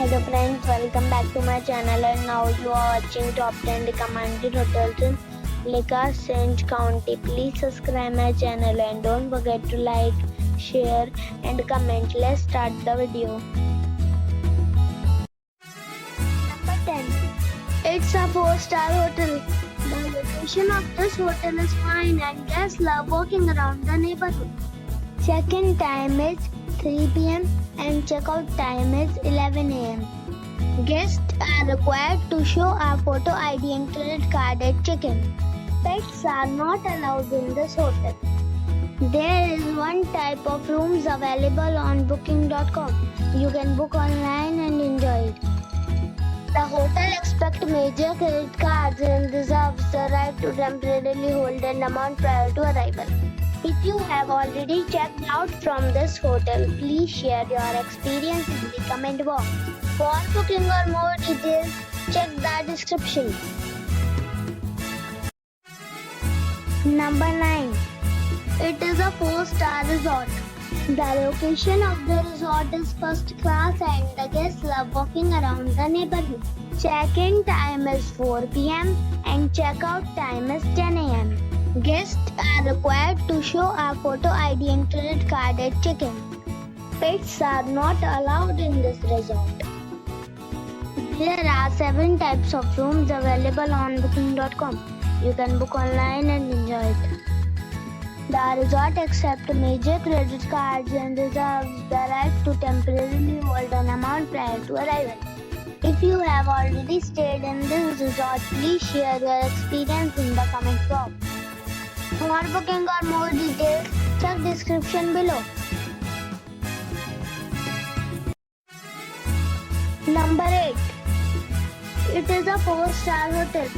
Hello friends, welcome back to my channel, and now you are watching top 10 recommended hotels in Lika-Senj County. Please subscribe my channel and don't forget to like, share and comment. Let's start the video. Number 10. It's a 4-star hotel. The location of this hotel is fine and guests love walking around the neighborhood. Check-in time is 3 p.m. and check-out time is 11 a.m. Guests are required to show a photo ID and credit card at check-in. Pets are not allowed in this hotel. There is one type of rooms available on booking.com. You can book online and enjoy it. The hotel expects major credit cards and reserves the right to temporarily hold an amount prior to arrival. If you have already checked out from this hotel, please share your experience in the comment box. For booking or more details, check the description. Number 9. It is a 4-star resort. The location of the resort is first class and the guests love walking around the neighborhood. Check-in time is 4 p.m. and check-out time is 10 a.m. Guests are required to show a photo ID and credit card at check-in. Pets are not allowed in this resort. There are 7 types of rooms available on booking.com. You can book online and enjoy it. The resort accepts major credit cards and reserves the right to temporarily hold an amount prior to arrival. If you have already stayed in this resort, please share your experience in the comment box. For booking or more details, check description below. Number 8. It is a 4-star hotel.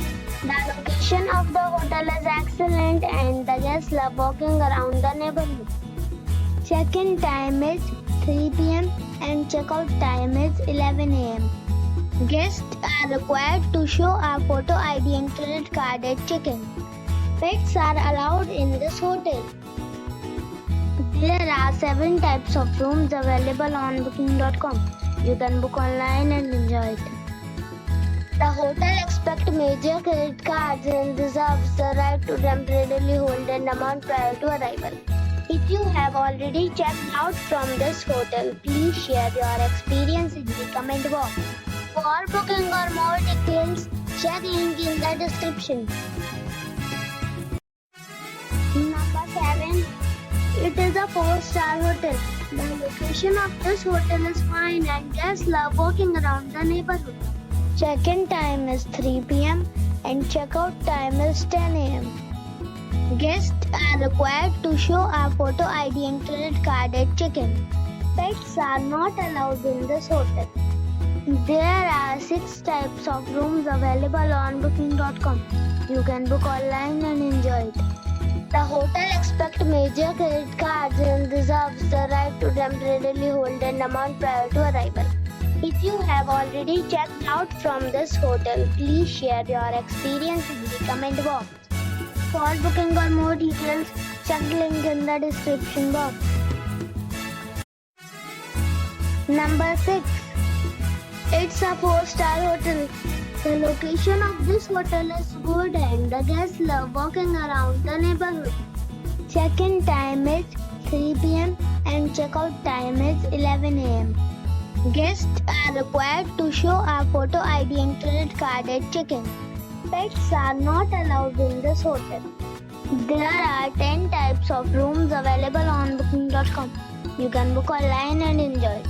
The location of the hotel is excellent and the guests love walking around the neighborhood. Check-in time is 3 p.m. and check-out time is 11 a.m. Guests are required to show a photo ID and credit card at check-in. Pets are allowed in this hotel. There are 7 types of rooms available on booking.com. You can book online and enjoy it. The hotel expects major credit cards and reserves the right to temporarily hold an amount prior to arrival. If you have already checked out from this hotel, please share your experience in the comment box. For booking or more details, check link in the description. Number 7. It is a 4-star hotel. The location of this hotel is fine and guests love walking around the neighborhood. Check-in time is 3 p.m. and check-out time is 10 a.m. Guests are required to show a photo ID and credit card at check-in. Pets are not allowed in this hotel. There are 6 types of rooms available on booking.com. You can book online and enjoy it. The hotel expects major credit cards and reserves the right to temporarily hold an amount prior to arrival. If you have already checked out from this hotel, please share your experience in the comment box. For booking or more details, check the link in the description box. Number 6. It's a 4-star hotel. The location of this hotel is good and the guests love walking around the neighborhood. Check-in time is 3 p.m. and check-out time is 11 a.m. Guests are required to show a photo ID and credit card at check-in. Pets are not allowed in this hotel. There are 10 types of rooms available on booking.com. You can book online and enjoy it.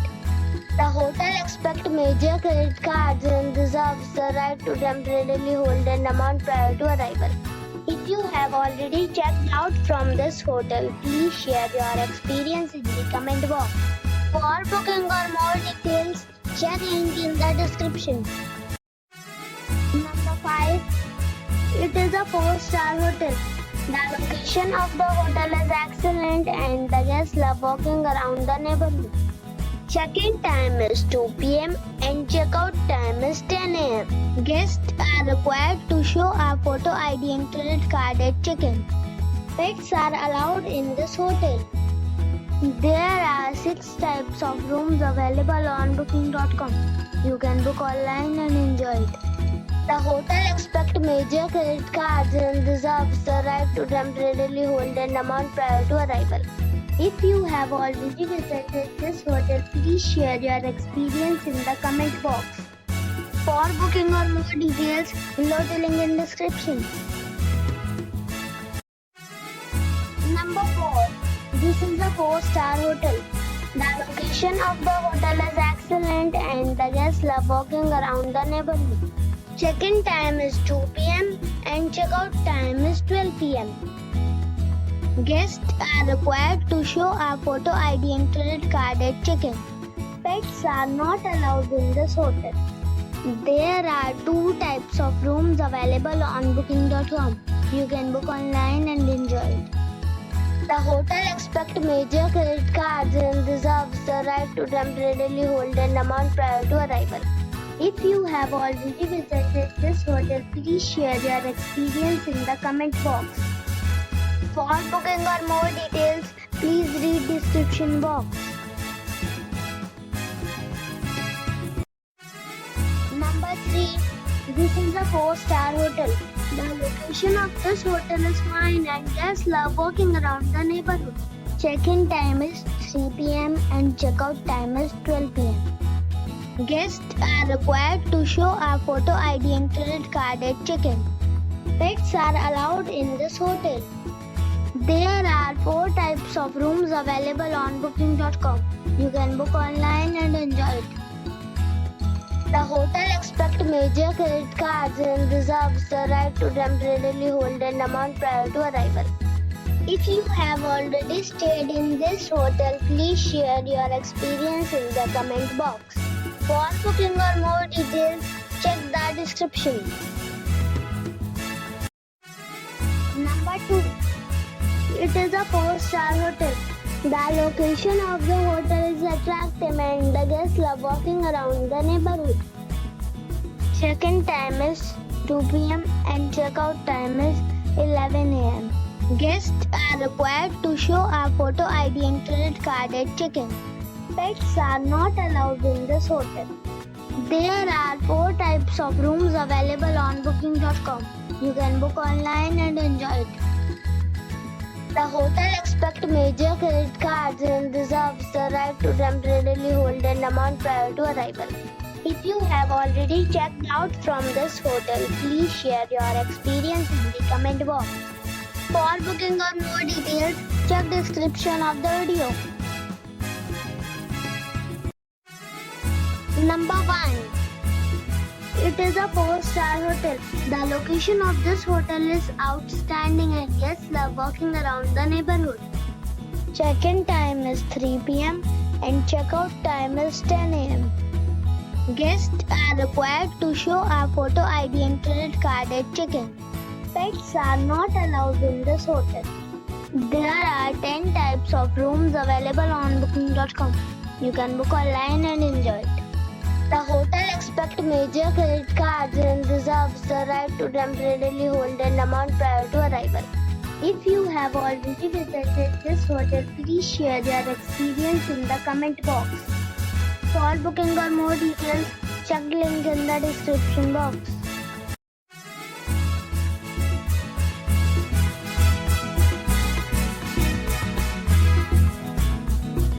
The hotel expects major credit cards and reserves the right to temporarily hold an amount prior to arrival. If you have already checked out from this hotel, please share your experience in the comment box. For booking or more details, check link in the description. Number 5. It is a 4-star hotel. The location of the hotel is excellent and the guests love walking around the neighborhood. Check-in time is 2 p.m. and check-out time is 10 a.m. Guests are required to show a photo ID and credit card at check-in. Pets are allowed in this hotel. There are 6 types of rooms available on booking.com. You can book online and enjoy it. The hotel accepts major credit cards and reserves the right to temporarily hold an amount prior to arrival. If you have already visited this hotel, please share your experience in the comment box. For booking or more details, below the link in description. Number 4. This is a 4-star hotel. The location of the hotel is excellent and the guests love walking around the neighborhood. Check-in time is 2 p.m. and check-out time is 12 p.m. Guests are required to show a photo ID and credit card at check-in. Pets are not allowed in this hotel. There are 2 types of rooms available on booking.com. You can book online and enjoy it. The hotel accepts major credit cards and reserves the right to temporarily hold an amount prior to arrival. If you have already visited this hotel, please share your experience in the comment box. For booking or more details, please read description box. Number 3. This is a 4-star hotel. The location of this hotel is fine and guests love walking around the neighborhood. Check-in time is 3 p.m. and check-out time is 12 p.m. Guests are required to show a photo ID and credit card at check-in. Pets are allowed in this hotel. There are 4 types of rooms available on booking.com. You can book online and enjoy it. The hotel accepts major credit cards and reserves the right to temporarily hold an amount prior to arrival. If you have already stayed in this hotel, please share your experience in the comment box. For booking or more details, check the description. Number 2. It is a 4-star hotel. The location of the hotel is attractive and the guests love walking around the neighborhood. Check-in time is 2 p.m. and check-out time is 11 a.m. Guests are required to show a photo ID and credit card at check-in. Pets are not allowed in this hotel. There are 4 types of rooms available on booking.com. You can book online and enjoy it. The hotel accepts major credit cards and reserves the right to temporarily hold an amount prior to arrival. If you have already checked out from this hotel, please share your experience in the comment box. For booking or more details, check description of the video. Number 1. It is a 4-star hotel. The location of this hotel is outstanding and guests love walking around the neighborhood. Check-in time is 3 p.m. and check-out time is 10 a.m. Guests are required to show a photo ID and credit card at check-in. Pets are not allowed in this hotel. There are 10 types of rooms available on booking.com. You can book online and enjoy it. The hotel accepts major credit cards and reserves the right to temporarily hold an amount prior to arrival. If you have already visited this hotel, please share your experience in the comment box. For booking or more details, check the link in the description box.